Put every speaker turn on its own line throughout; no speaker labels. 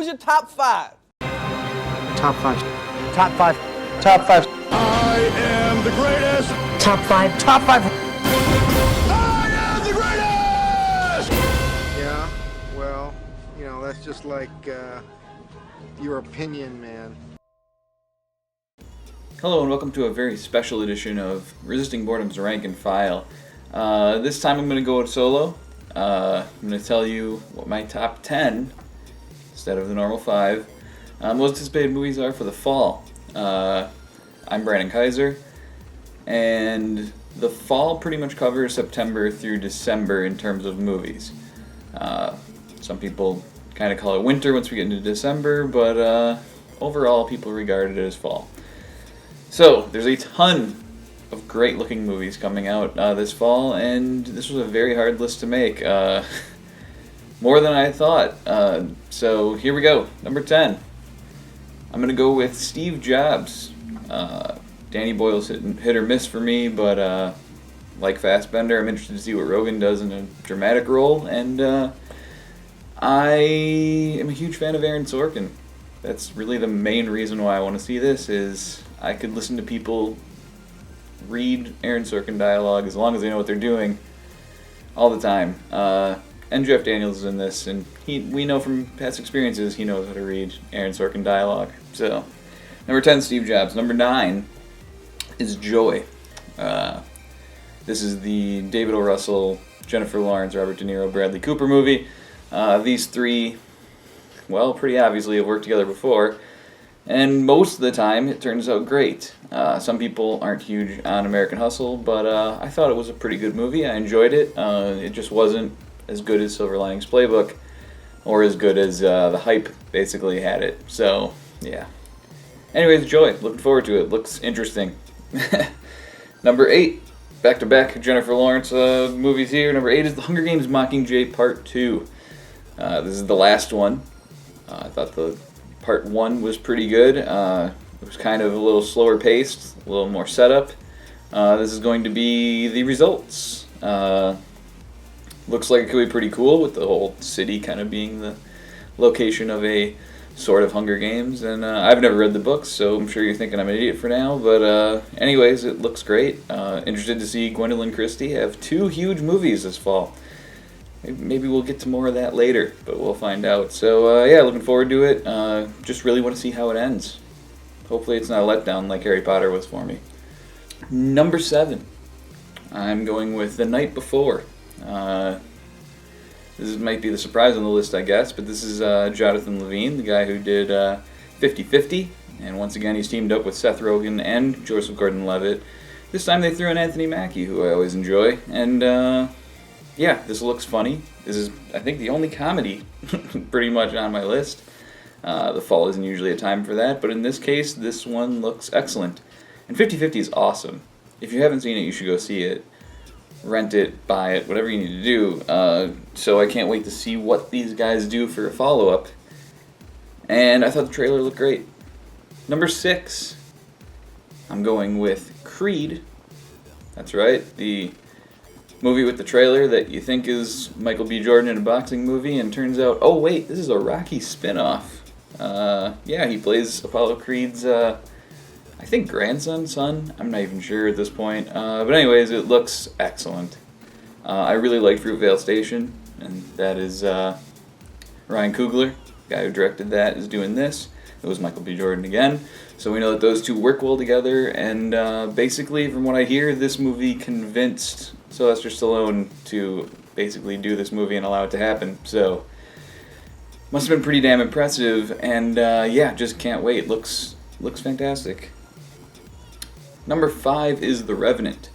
Who's your top five?
Top five. Top five. Top five.
I am the greatest.
Top five. Top five.
I am the greatest.
Yeah, well, you know, that's just like your opinion, man.
Hello and welcome to a very special edition of Resisting Boredom's Rank and File. This time I'm going to go solo. I'm going to tell you what my top 10, instead of the normal 5, most anticipated movies are for the fall. I'm Brandon Kaiser, and the fall pretty much covers September through December in terms of movies. Some people kind of call it winter once we get into December, but overall people regard it as fall. So, there's a ton of great-looking movies coming out this fall, and this was a very hard list to make. More than I thought. So, here we go. Number 10. I'm going to go with Steve Jobs. Danny Boyle's hit or miss for me, but like Fassbender, I'm interested to see what Rogen does in a dramatic role, and I am a huge fan of Aaron Sorkin. That's really the main reason why I want to see this, is I could listen to people read Aaron Sorkin dialogue as long as they know what they're doing all the time. And Jeff Daniels is in this, and we know from past experiences he knows how to read Aaron Sorkin dialogue. So, number 10, Steve Jobs. Number 9 is Joy. This is the David O. Russell, Jennifer Lawrence, Robert De Niro, Bradley Cooper movie. These three, well, pretty obviously have worked together before. And most of the time, it turns out great. Some people aren't huge on American Hustle, but I thought it was a pretty good movie. I enjoyed it. It just wasn't as good as Silver Linings Playbook, or as good as the hype basically had it. So, yeah. Anyways, Joy. Looking forward to it. Looks interesting. Number 8. Back-to-back Jennifer Lawrence movies here. Number 8 is The Hunger Games Mockingjay Part 2. This is the last one. I thought the Part 1 was pretty good. It was kind of a little slower paced, a little more setup. This is going to be the results. Looks like it could be pretty cool, with the whole city kind of being the location of a sort of Hunger Games. And I've never read the books, so I'm sure you're thinking I'm an idiot for now. But anyways, it looks great. Interested to see Gwendolyn Christie have 2 huge movies this fall. Maybe we'll get to more of that later, but we'll find out. So, yeah, looking forward to it. Just really want to see how it ends. Hopefully it's not a letdown like Harry Potter was for me. Number 7. I'm going with The Night Before. This might be the surprise on the list, I guess, but this is Jonathan Levine, the guy who did 50-50. And once again, he's teamed up with Seth Rogen and Joseph Gordon-Levitt. This time they threw in Anthony Mackie, who I always enjoy. And, yeah, this looks funny. This is, I think, the only comedy pretty much on my list. The fall isn't usually a time for that, but in this case, this one looks excellent. And 50-50 is awesome. If you haven't seen it, you should go see it. Rent it, buy it, whatever you need to do. So I can't wait to see what these guys do for a follow-up. And I thought the trailer looked great. Number 6, I'm going with Creed. That's right, the movie with the trailer that you think is Michael B. Jordan in a boxing movie, and turns out, oh wait, this is a Rocky spin-off. Yeah, he plays Apollo Creed's, I think son? I'm not even sure at this point. But anyways, it looks excellent. I really like Fruitvale Station, and that is Ryan Coogler, the guy who directed that, is doing this. It was Michael B. Jordan again. So we know that those two work well together, and basically, from what I hear, this movie convinced Sylvester Stallone to basically do this movie and allow it to happen. So, must have been pretty damn impressive, and yeah, just can't wait. Looks fantastic. Number 5 is The Revenant.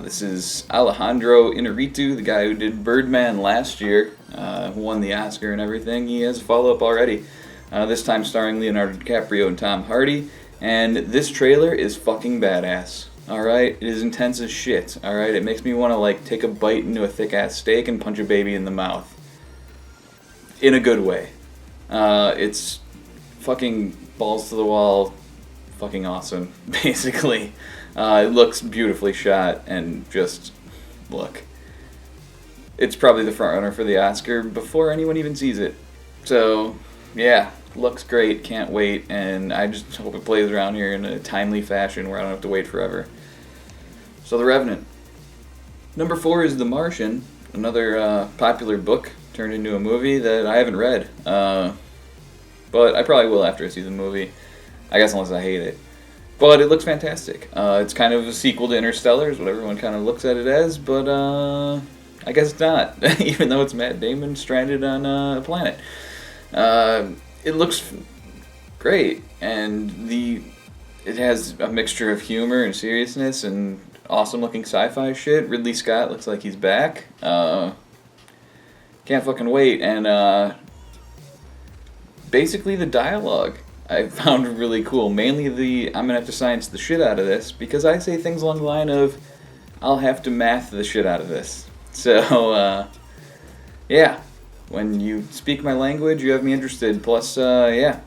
This is Alejandro Inarritu, the guy who did Birdman last year, who won the Oscar and everything. He has a follow-up already. This time starring Leonardo DiCaprio and Tom Hardy, and this trailer is fucking badass. Alright? It is intense as shit. Alright? It makes me want to, like, take a bite into a thick-ass steak and punch a baby in the mouth. In a good way. It's fucking balls to the wall, fucking awesome, basically. It looks beautifully shot, and just, look. It's probably the frontrunner for the Oscar before anyone even sees it. So, yeah, looks great, can't wait, and I just hope it plays around here in a timely fashion where I don't have to wait forever. So, The Revenant. Number 4 is The Martian, another popular book turned into a movie that I haven't read, but I probably will after I see the movie, I guess unless I hate it. But it looks fantastic. It's kind of a sequel to Interstellar, is what everyone kind of looks at it as, but I guess it's not, even though it's Matt Damon stranded on a planet. It looks great, and it has a mixture of humor and seriousness and awesome-looking sci-fi shit. Ridley Scott looks like he's back. Can't fucking wait, and basically the dialogue I found really cool. Mainly I'm gonna have to science the shit out of this, because I say things along the line of, I'll have to math the shit out of this. So, yeah. When you speak my language, you have me interested. Plus, yeah,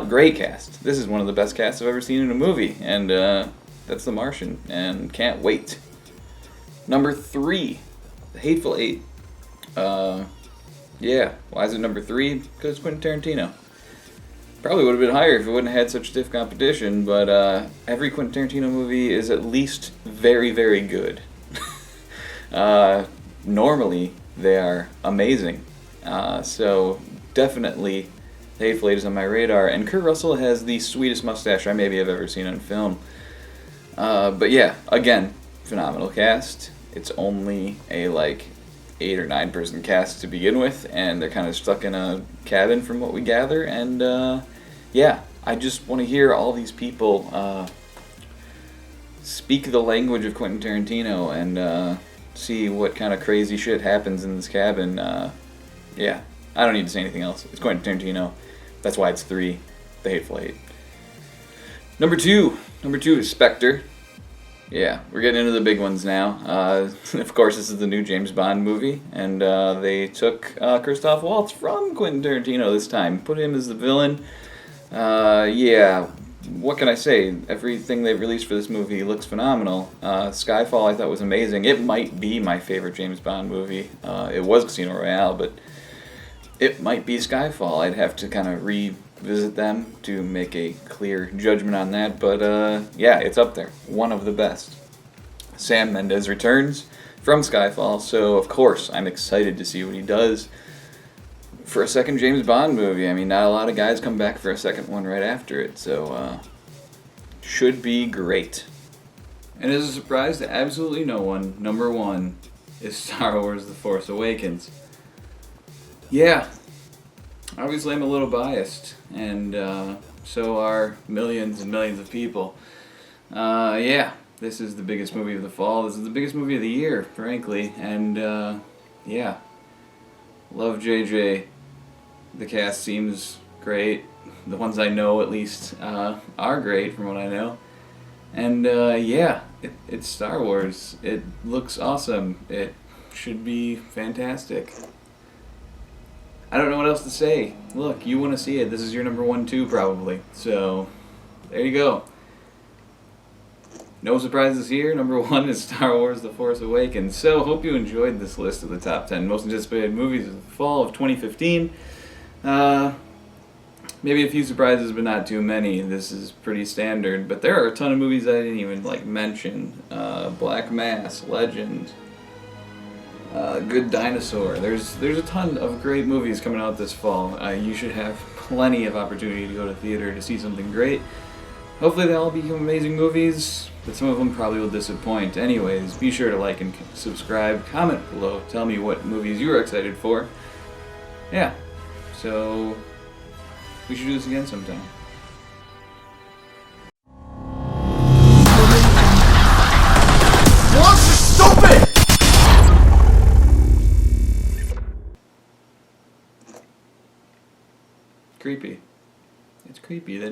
great cast. This is one of the best casts I've ever seen in a movie, and that's The Martian, and can't wait. Number 3, The Hateful Eight. Yeah, why is it number 3? Because it's Quentin Tarantino. Probably would have been higher if it wouldn't have had such stiff competition, but every Quentin Tarantino movie is at least very, very good. Normally, they are amazing. So, definitely, The Hateful Eight is on my radar. And Kurt Russell has the sweetest mustache I maybe have ever seen on film. But yeah, again, phenomenal cast. It's only a, 8 or 9 person cast to begin with, and they're kind of stuck in a cabin from what we gather, and yeah, I just want to hear all these people speak the language of Quentin Tarantino and see what kind of crazy shit happens in this cabin. Yeah, I don't need to say anything else. It's Quentin Tarantino. That's why it's 3, The Hateful Eight. Number 2 is Spectre. Yeah, we're getting into the big ones now. Of course, this is the new James Bond movie, and they took Christoph Waltz from Quentin Tarantino this time, put him as the villain. Yeah, what can I say? Everything they've released for this movie looks phenomenal. Skyfall I thought was amazing. It might be my favorite James Bond movie. It was Casino Royale, but it might be Skyfall. I'd have to kind of revisit them to make a clear judgment on that, but yeah, it's up there. One of the best. Sam Mendes returns from Skyfall, so of course I'm excited to see what he does for a second James Bond movie. I mean, not a lot of guys come back for a second one right after it, so should be great. And as a surprise to absolutely no one, number 1 is Star Wars The Force Awakens. Yeah, obviously I'm a little biased, and so are millions and millions of people. Yeah, this is the biggest movie of the fall. This is the biggest movie of the year, frankly, and yeah, love JJ. The cast seems great. The ones I know, at least, are great from what I know. And yeah, it's Star Wars. It looks awesome. It should be fantastic. I don't know what else to say. Look, you want to see it. This is your number 1 too, probably. So, there you go. No surprises here. Number 1 is Star Wars The Force Awakens. So, hope you enjoyed this list of the top 10 most anticipated movies of the fall of 2015. Maybe a few surprises, but not too many. This is pretty standard. But there are a ton of movies I didn't even mention. Black Mass, Legend, Good Dinosaur. There's a ton of great movies coming out this fall. You should have plenty of opportunity to go to theater to see something great. Hopefully they all become amazing movies, but some of them probably will disappoint. Anyways, be sure to like and subscribe. Comment below. Tell me what movies you're excited for. Yeah. So, we should do this again sometime.
You're stupid!
Creepy. It's creepy that